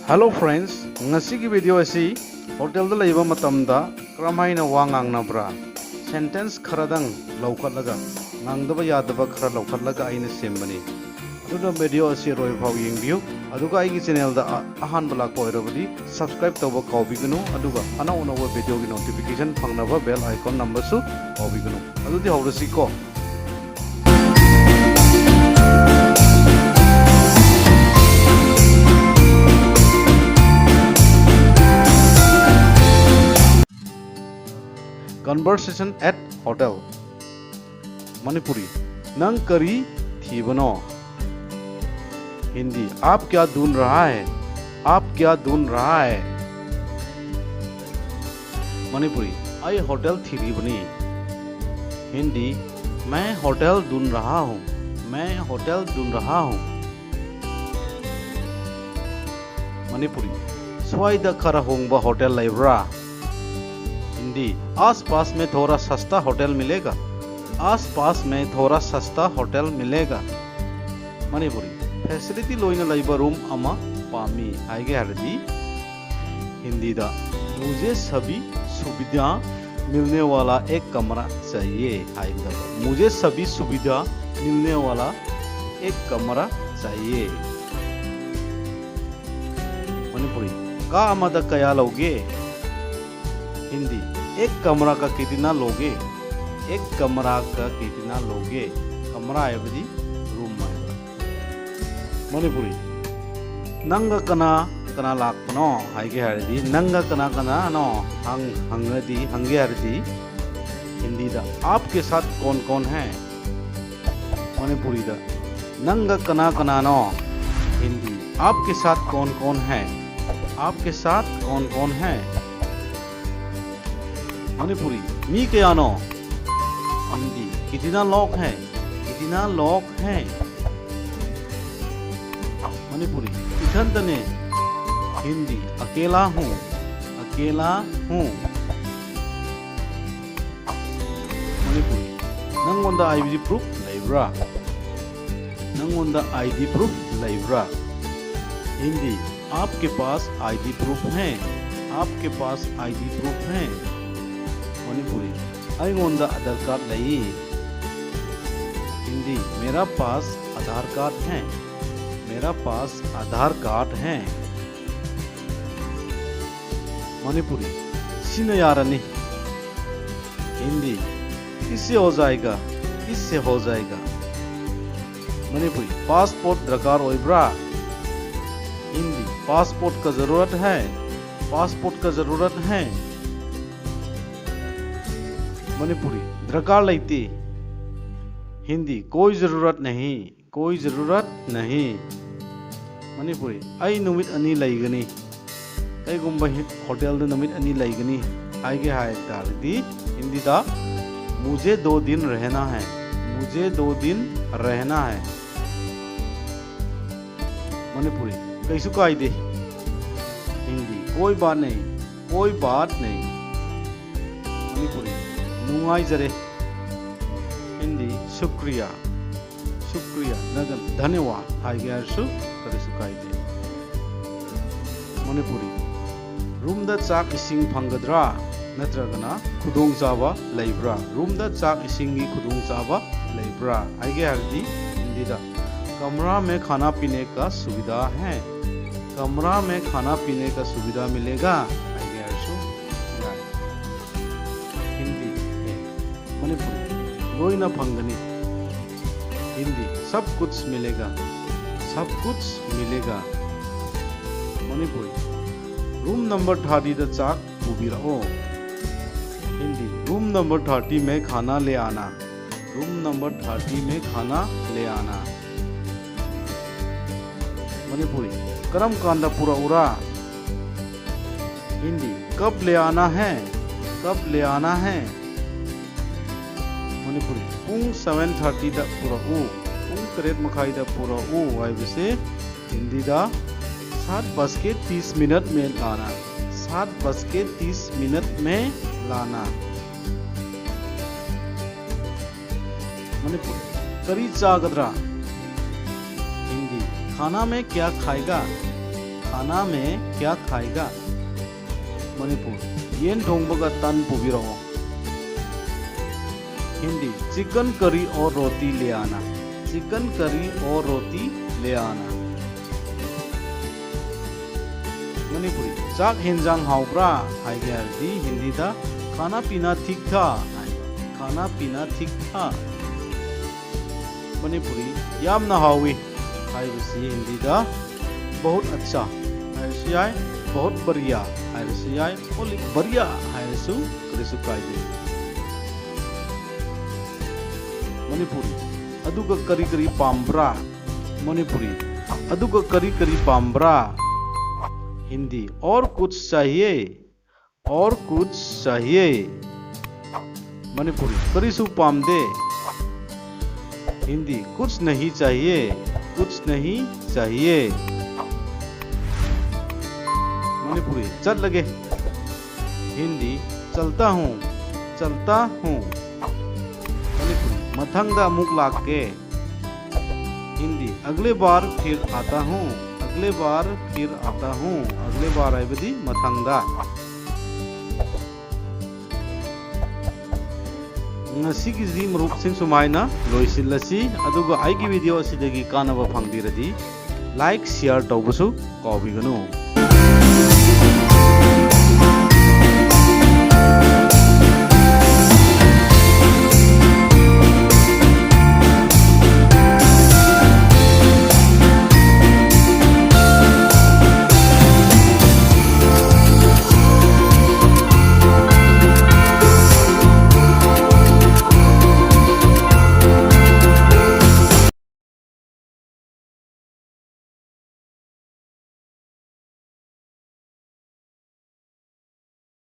Hello friends, ngasi ki video asi hotel da laiba matamda kramhaina wa ngangnabra sentence kharadang laukhatlaga ngangdaba yadaba khara laukhatlaga aina sembani aduda video asi roi phau yengbiu aduga aigi channel da ahan bala ko irabadi subscribe tawba kawbigunu aduga ana una video gi notification phangnaba bell icon number su kawbigunu adudi hawrasi ko Conversation at hotel. Manipuri नंग करी थी बनो हिंदी आप क्या ढूंढ रहा है आप क्या ढूंढ रहा है मणिपुरी आई होटल थी बनी हिंदी मैं होटल ढूंढ रहा हूँ मैं होटल ढूंढ रहा हूँ मणिपुरी स्वाइदा खरा होंगबा होटल लाइब्रा हिंदी आसपास में थोड़ा सस्ता होटल मिलेगा आसपास में थोड़ा सस्ता होटल मिलेगा मणिपुरी फैसिलिटी लोइना लाइबा रूम अमा पामी आगे हरदी हिंदी दा मुझे सभी सुविधा मिलने वाला एक कमरा चाहिए मुझे सभी सुविधा मिलने वाला एक कमरा चाहिए मणिपुरी का अमदा कया लोगे हिंदी एक कमरा का कितना लोगे एक कमरा का कितना लोगे कमरा है बदी रूम है मणिपुरी नंगा कना कना लाकनो हाइगे हरदी नंगा कना कना नो हंगदी हंगे हरदी हिंदी दा आपके साथ कौन कौन है मणिपुरी दा नंगा कना कना नो हिंदी आपके साथ कौन कौन है आपके साथ कौन कौन है मणिपुरी मी के आनो हिंदी कितना लोग हैं कितना लोग हैं मणिपुरी इधर तने हिंदी अकेला हूँ मणिपुरी नंगोंदा आईडी प्रूफ लाइब्रा नंगोंदा आईडी प्रूफ लाइब्रा हिंदी आपके पास आईडी प्रूफ है आपके पास आईडी प्रूफ है मणिपुरी आईगोंदा आधार कार्ड नहीं हिंदी मेरा पास आधार कार्ड है मेरा पास आधार कार्ड है मणिपुरी सीना यारनी हिंदी इससे हो जाएगा इससे हो जाएगा मणिपुरी पासपोर्ट दरकार होइब्रा हिंदी पासपोर्ट का जरूरत है पासपोर्ट का जरूरत है मणिपुरी दरकार लेती हिंदी कोई जरूरत नहीं मणिपुरी आई नुमित अनी लाइगनी कई गुम्बा होटल द नुमित अनी लाइगनी आगे हाय तारदी हिंदी दा मुझे 2 दिन रहना है मुझे 2 दिन रहना है मणिपुरी कैसु काई दे हिंदी कोई बात नहीं मणिपुरी नुंगाई जरे हिंदी शुक्रिया नगन धन्यवाद हाई गयारसु करिसु काइदे मणिपुरी रूम द चाक इसिंग फंगद्रा नत्रगना खुदोंग चाबा लेब्रा रूम द चाक इसिंग की खुदोंग चाबा लेब्रा आगे हरदी हिंदी दा कमरा में खाना पीने का सुविधा है कमरा में खाना पीने का सुविधा मिलेगा मणिपुरी लोइना फंगनी हिंदी सब कुछ मिलेगा मणिपुरी रूम नंबर 30 द चाक पुबिराओ हिंदी रूम नंबर 30 में खाना ले आना रूम नंबर 30 में खाना ले आना मणिपुरी करम कांदा पूरा उरा हिंदी कब ले आना है मणिपुरी पुंग 7:30 दा पूरा पुंग 3:30 दा पूरा से हिंदी दा 7:30 में लाना 7:30 में लाना मणिपुरी करी चागद्रा हिंदी खाना में क्या खाएगा खाना में क्या खाएगा? मणिपुर येन थोंबगा तन पुबिरहो। हिंदी चिकन करी और रोटी ले आना। चिकन करी और रोटी ले आना। मणिपुरी चाक हिंजांग हाउब्रा हाइगे हरदी हिंदी दा खाना पीना ठीक था। खाना पीना ठीक था। मणिपुरी यामना हावी हाइबसी हिंदी दा बहुत अच्छा हाइसियाय बहुत बढ़िया हाइसियाय ओली बढ़िया हाइसु करिसु काइदे। मणिपुरी अदुगा करी करी पाम्ब्रा। मणिपुरी अदुगा करी करी पाम्ब्रा। हिंदी और कुछ चाहिए और कुछ चाहिए। मणिपुरी करिसु पामदे। हिंदी कुछ नहीं चाहिए कुछ नहीं चाहिए। मणिपुरी चल लगे। हिंदी चलता हूँ चलता हूँ। मणिपुरी मथंगदा मुक लाके। हिंदी अगले बार फिर आता हूँ अगले बार फिर आता हूँ। अगले बार आए बदी मथंगदा। ngasigizi marupsing sumaina loisilasi aduga aigi video asidagi kanaba phangdiradi like share tawbusu kawbiganu।